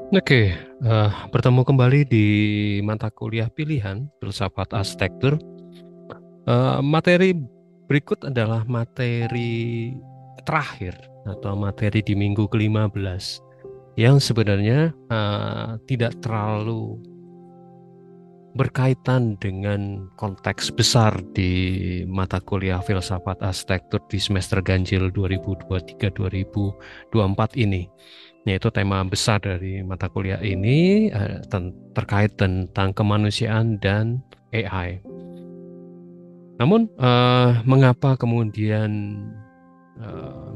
Oke, bertemu kembali di mata kuliah pilihan filsafat arsitektur. Materi berikut adalah materi terakhir atau materi di minggu ke-15 yang sebenarnya tidak terlalu berkaitan dengan konteks besar di mata kuliah filsafat arsitektur di semester ganjil 2023-2024 ini. Yaitu tema besar dari mata kuliah ini terkait tentang kemanusiaan dan AI. Namun, mengapa kemudian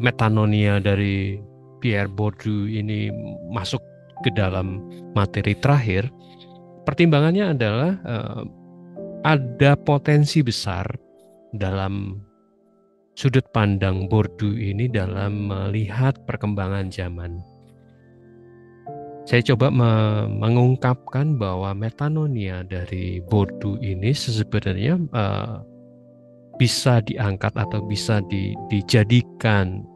metanonia dari Pierre Bourdieu ini masuk ke dalam materi terakhir? Pertimbangannya adalah ada potensi besar dalam sudut pandang Bourdieu ini dalam melihat perkembangan zaman. Saya coba mengungkapkan bahwa metanonia dari Bourdieu ini sebenarnya bisa diangkat atau bisa dijadikan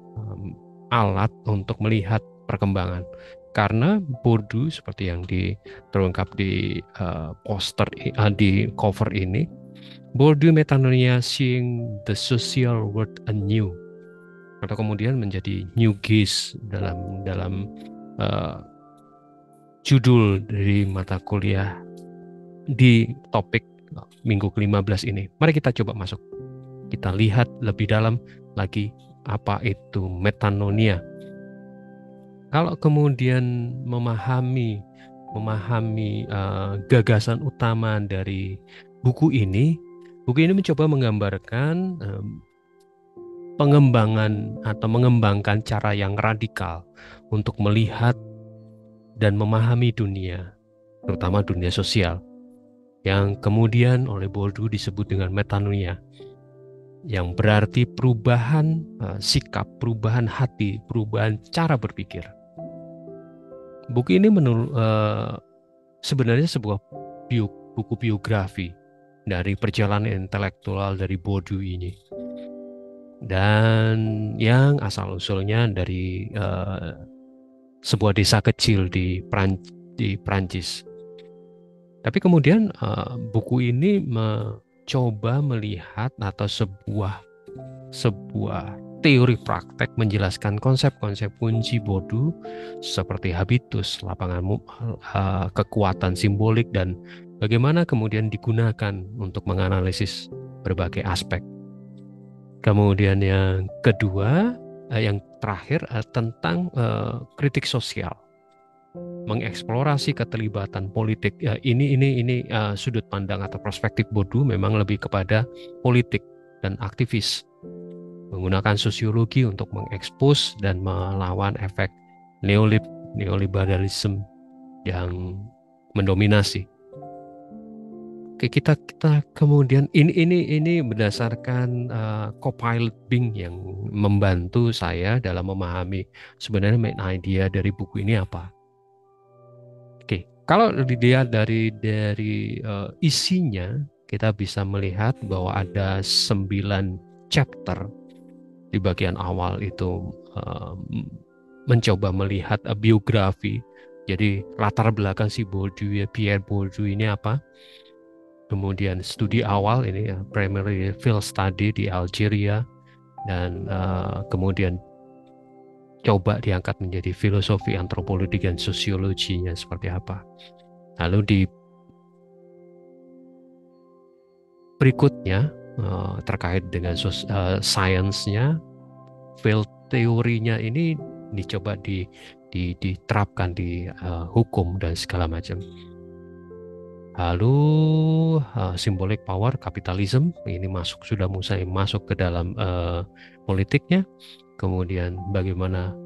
alat untuk melihat perkembangan. Karena Bourdieu seperti yang terungkap di poster di cover ini, Bourdieu metanonia seeing the social world anew, atau kemudian menjadi new gaze dalam uh, judul dari mata kuliah di topik minggu ke-15 ini. Mari kita coba masuk. Kita lihat lebih dalam lagi apa itu metanonia. Kalau kemudian memahami gagasan utama dari buku ini mencoba menggambarkan pengembangan atau mengembangkan cara yang radikal untuk melihat dan memahami dunia, terutama dunia sosial, yang kemudian oleh Bourdieu disebut dengan metanoia, yang berarti perubahan sikap, perubahan hati, perubahan cara berpikir. Buku ini sebenarnya sebuah buku biografi dari perjalanan intelektual dari Bourdieu ini, dan yang asal-usulnya dari sebuah desa kecil di Prancis. Tapi kemudian buku ini mencoba melihat atau sebuah teori praktek menjelaskan konsep-konsep kunci Bourdieu seperti habitus, lapangan kekuatan simbolik, dan bagaimana kemudian digunakan untuk menganalisis berbagai aspek. Kemudian yang kedua, yang terakhir tentang kritik sosial, mengeksplorasi keterlibatan politik. Ya, ini sudut pandang atau perspektif Bourdieu memang lebih kepada politik dan aktivis, menggunakan sosiologi untuk mengekspos dan melawan efek neoliberalisme yang mendominasi. Oke, kita kemudian ini berdasarkan Copilot Bing yang membantu saya dalam memahami sebenarnya main idea dari buku ini apa. Oke, kalau dilihat dari isinya, kita bisa melihat bahwa ada 9 chapter. Di bagian awal itu mencoba melihat biografi, jadi latar belakang si Bourdieu, Pierre Bourdieu ini apa. Kemudian studi awal ini ya, primary field study di Algeria, dan kemudian coba diangkat menjadi filosofi antropologi dan sosiologinya seperti apa. Lalu di berikutnya terkait dengan sainsnya, field teorinya ini dicoba diterapkan di hukum dan segala macam. Lalu symbolic power, kapitalisme ini sudah mulai masuk ke dalam politiknya. Kemudian bagaimana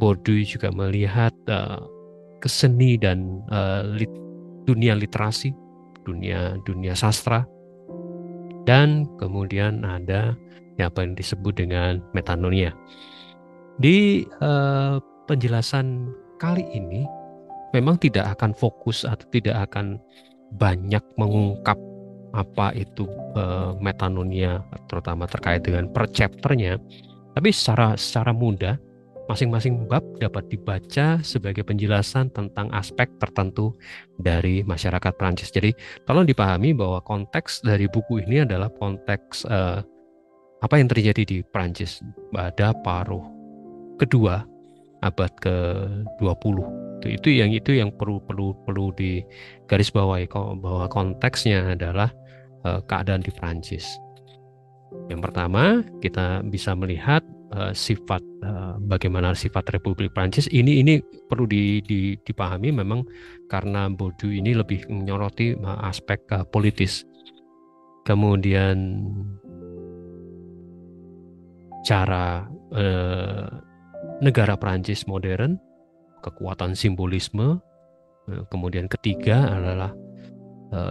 Bourdieu juga melihat keseni dan dunia literasi, dunia sastra, dan kemudian ada apa yang disebut dengan metanonia. Di penjelasan kali ini memang tidak akan fokus atau tidak akan banyak mengungkap apa itu metanonia, terutama terkait dengan per chapternya, tapi secara mudah Masing-masing bab dapat dibaca sebagai penjelasan tentang aspek tertentu dari masyarakat Prancis. Jadi tolong dipahami bahwa konteks dari buku ini adalah konteks apa yang terjadi di Prancis pada paruh kedua abad ke-20. Itu yang perlu digarisbawahi bahwa konteksnya adalah keadaan di Prancis. Yang pertama, kita bisa melihat bagaimana sifat Republik Prancis. Ini perlu dipahami memang karena Bourdieu ini lebih menyoroti aspek politis. Kemudian cara negara Prancis modern, kekuatan simbolisme. Kemudian ketiga adalah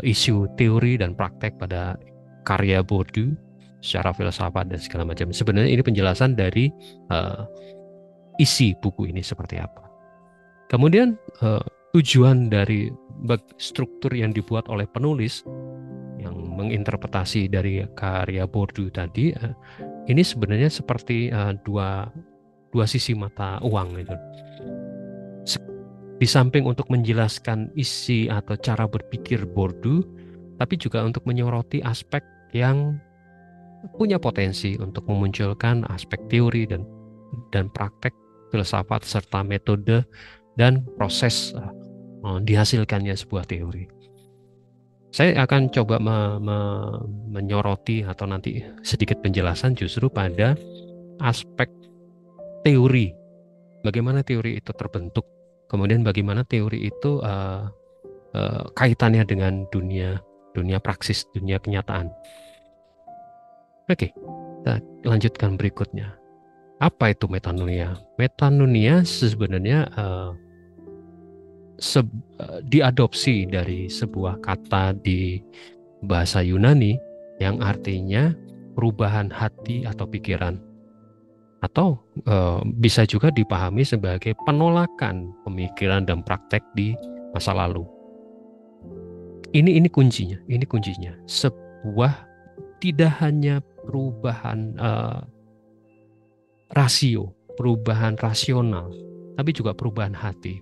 isu teori dan praktek pada karya Bourdieu secara filsafat dan segala macam. Sebenarnya ini penjelasan dari isi buku ini seperti apa. Kemudian tujuan dari struktur yang dibuat oleh penulis yang menginterpretasi dari karya Bourdieu tadi, ini sebenarnya seperti dua sisi mata uang gitu. Di samping untuk menjelaskan isi atau cara berpikir Bourdieu, tapi juga untuk menyoroti aspek yang punya potensi untuk memunculkan aspek teori dan praktek filsafat serta metode dan proses dihasilkannya sebuah teori. Saya akan coba menyoroti atau nanti sedikit penjelasan justru pada aspek teori. Bagaimana teori itu terbentuk, kemudian bagaimana teori itu kaitannya dengan dunia praksis, dunia kenyataan. Oke, kita lanjutkan berikutnya. Apa itu metanoia? Metanoia sebenarnya diadopsi dari sebuah kata di bahasa Yunani yang artinya perubahan hati atau pikiran. Atau bisa juga dipahami sebagai penolakan pemikiran dan praktek di masa lalu. Ini kuncinya. Sebuah tidak hanya perubahan rasio, perubahan rasional, tapi juga perubahan hati.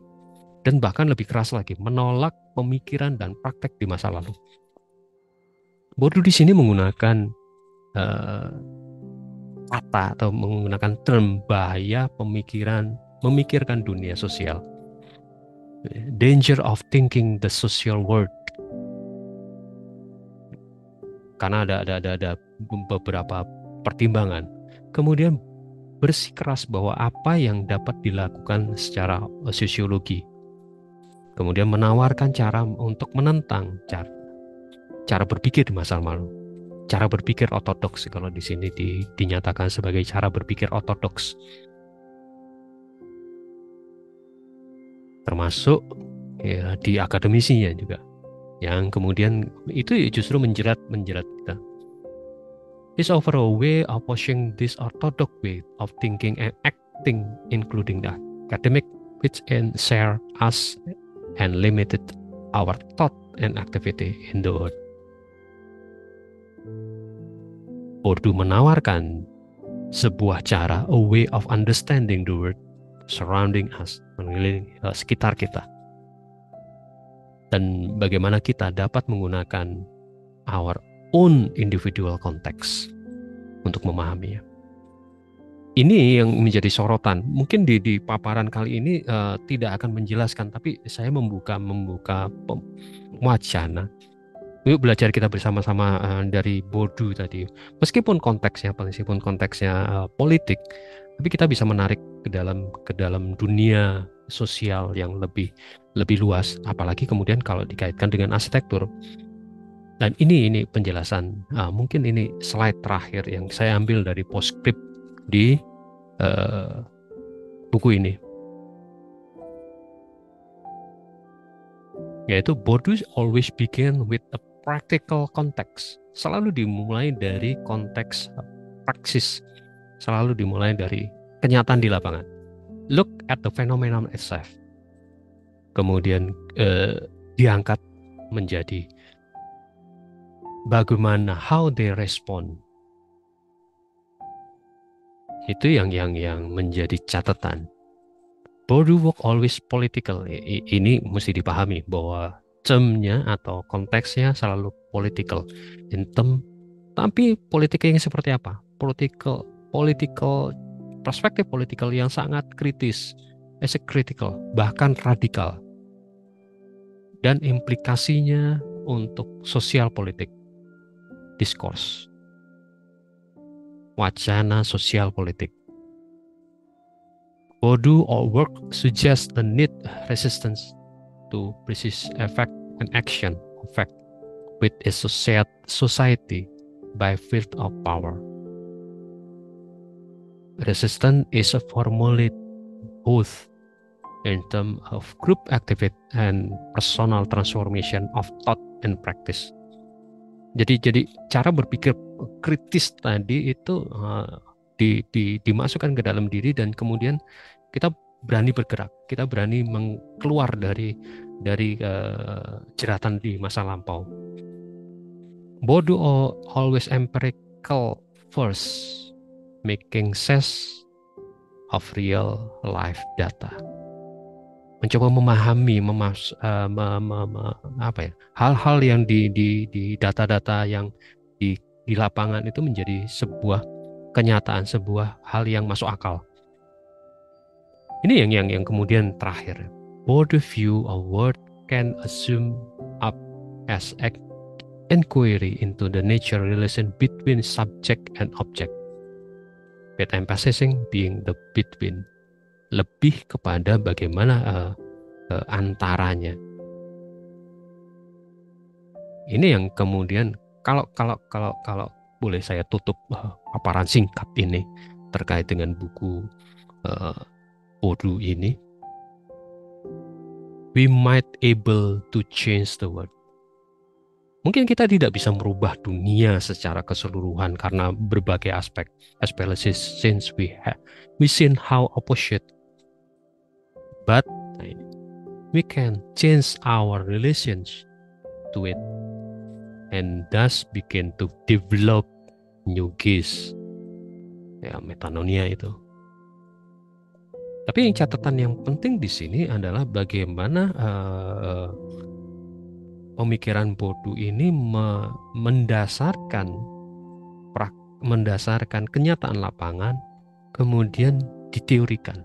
Dan bahkan lebih keras lagi, menolak pemikiran dan praktek di masa lalu. Bourdieu di sini menggunakan kata atau menggunakan term bahaya memikirkan dunia sosial. Danger of thinking the social world. Karena ada beberapa pertimbangan. Kemudian bersikeras bahwa apa yang dapat dilakukan secara sosiologi. Kemudian menawarkan cara untuk menentang cara berpikir di masa lalu. Cara berpikir ortodoks, kalau di sini dinyatakan sebagai cara berpikir ortodoks. Termasuk ya, di akademisinya juga. Yang kemudian itu justru menjerat kita. Is over a way of pushing this orthodox way of thinking and acting, including the academic, which share us and limited our thought and activity in the world. Bourdieu menawarkan sebuah cara, a way of understanding the world surrounding us, mengelilingi sekitar kita. Dan bagaimana kita dapat menggunakan our own individual context untuk memahaminya. Ini yang menjadi sorotan. Mungkin di paparan kali ini tidak akan menjelaskan, tapi saya membuka wacana. Yuk belajar kita bersama-sama dari Bourdieu tadi. Meskipun konteksnya politik, tapi kita bisa menarik ke dalam dunia sosial yang lebih luas. Apalagi kemudian kalau dikaitkan dengan arsitektur. Dan ini penjelasan, mungkin ini slide terakhir yang saya ambil dari postscript di buku ini. Yaitu Bourdieu always begin with a practical context. Selalu dimulai dari konteks praksis. Selalu dimulai dari kenyataan di lapangan. Look at the phenomenon itself. Kemudian diangkat menjadi bagaimana, how they respond. Itu yang menjadi catatan. Boardwalk always political. Ini mesti dipahami bahwa termnya atau konteksnya selalu political. In term, tapi politiknya yang seperti apa? Political perspektif politikal yang sangat kritis, critical, bahkan radikal, dan implikasinya untuk sosial politik, diskurs, wacana sosial politik. Bodo or work suggests the need resistance to precise effect and action effect with a society by field of power. Resistance is a formulate both in terms of group activity and personal transformation of thought and practice. Jadi cara berpikir kritis tadi itu dimasukkan ke dalam diri, dan kemudian kita berani bergerak, kita berani keluar dari jeratan di masa lampau. Bodo always empirical first, making sense of real life data. Mencoba memahami hal-hal yang di data-data yang di lapangan itu menjadi sebuah kenyataan, sebuah hal yang masuk akal. Ini yang kemudian terakhir. Both view of word can assume up as inquiry into the nature relation between subject and object, with emphasizing being the between, lebih kepada bagaimana antaranya. Ini yang kemudian kalau boleh saya tutup paparan singkat ini terkait dengan buku Bodo ini. We might able to change the world. Mungkin kita tidak bisa merubah dunia secara keseluruhan karena berbagai aspek, especially since we seen how opposite. But we can change our relations to it, and thus begin to develop new keys. Ya, metanonia itu. Tapi yang catatan yang penting di sini adalah bagaimana pemikiran Bodo ini mendasarkan kenyataan lapangan, kemudian diteorikan.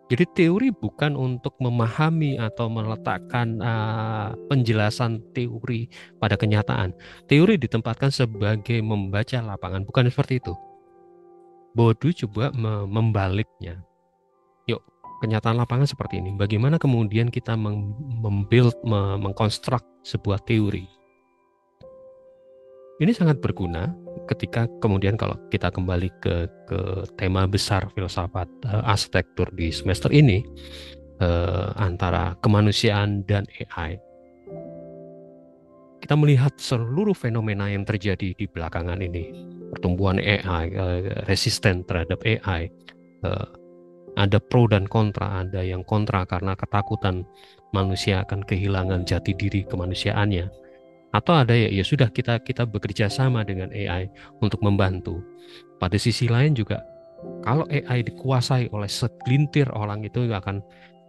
Jadi teori bukan untuk memahami atau meletakkan penjelasan teori pada kenyataan. Teori ditempatkan sebagai membaca lapangan, bukan seperti itu. Bodo coba membaliknya. Yuk, kenyataan lapangan seperti ini. Bagaimana kemudian kita mengkonstruk sebuah teori. Ini sangat berguna ketika kemudian kalau kita kembali ke tema besar filsafat arsitektur di semester ini, antara kemanusiaan dan AI. Kita melihat seluruh fenomena yang terjadi di belakangan ini. Pertumbuhan AI, resisten terhadap AI, ada pro dan kontra, ada yang kontra karena ketakutan manusia akan kehilangan jati diri kemanusiaannya. Atau ada ya sudah kita bekerja sama dengan AI untuk membantu. Pada sisi lain juga, kalau AI dikuasai oleh segelintir orang itu akan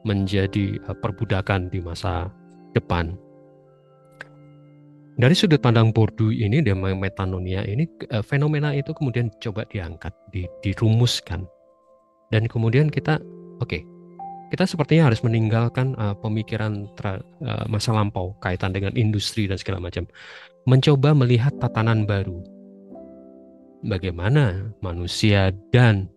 menjadi perbudakan di masa depan. Dari sudut pandang Bourdieu ini, dan metanonia ini, fenomena itu kemudian coba diangkat, dirumuskan. Dan kemudian kita sepertinya harus meninggalkan pemikiran masa lampau kaitan dengan industri dan segala macam. Mencoba melihat tatanan baru. Bagaimana manusia dan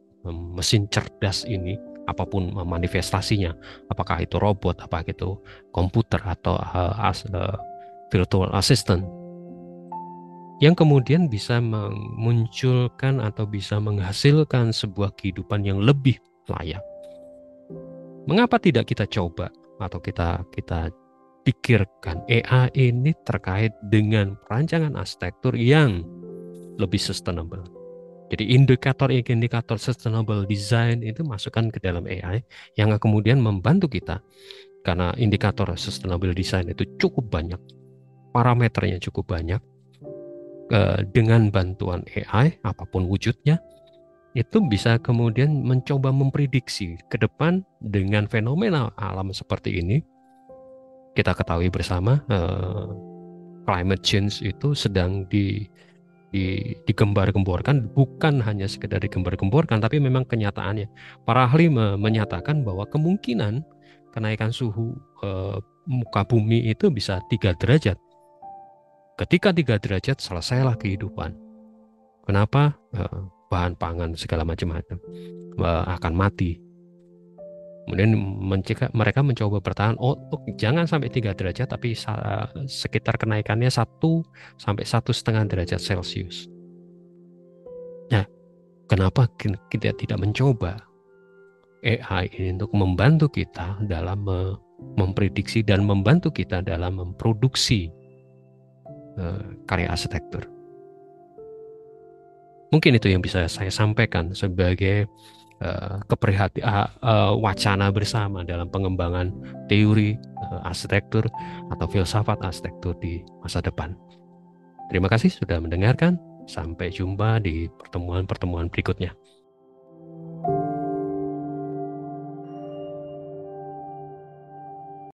mesin cerdas ini, apapun manifestasinya, apakah itu robot, apakah itu komputer atau virtual assistant, yang kemudian bisa memunculkan atau bisa menghasilkan sebuah kehidupan yang lebih layak. Mengapa tidak kita coba atau kita pikirkan AI ini terkait dengan perancangan arsitektur yang lebih sustainable. Jadi indikator sustainable design itu masukkan ke dalam AI yang kemudian membantu kita, karena indikator sustainable design itu cukup banyak, parameternya cukup banyak. Dengan bantuan AI apapun wujudnya, itu bisa kemudian mencoba memprediksi ke depan dengan fenomena alam seperti ini. Kita ketahui bersama climate change itu sedang digembar-gemborkan, bukan hanya sekedar digembar-gemborkan, tapi memang kenyataannya. Para ahli menyatakan bahwa kemungkinan kenaikan suhu muka bumi itu bisa 3 derajat. Ketika 3 derajat, selesailah kehidupan. Kenapa? Bahan pangan segala macam-macam akan mati. Kemudian mereka mencoba bertahan, jangan sampai 3 derajat, tapi sekitar kenaikannya 1 sampai 1,5 derajat Celcius. Nah, kenapa kita tidak mencoba AI ini untuk membantu kita dalam memprediksi dan membantu kita dalam memproduksi karya arsitektur? Mungkin itu yang bisa saya sampaikan sebagai wacana bersama dalam pengembangan teori arsitektur atau filsafat arsitektur di masa depan. Terima kasih sudah mendengarkan. Sampai jumpa di pertemuan-pertemuan berikutnya.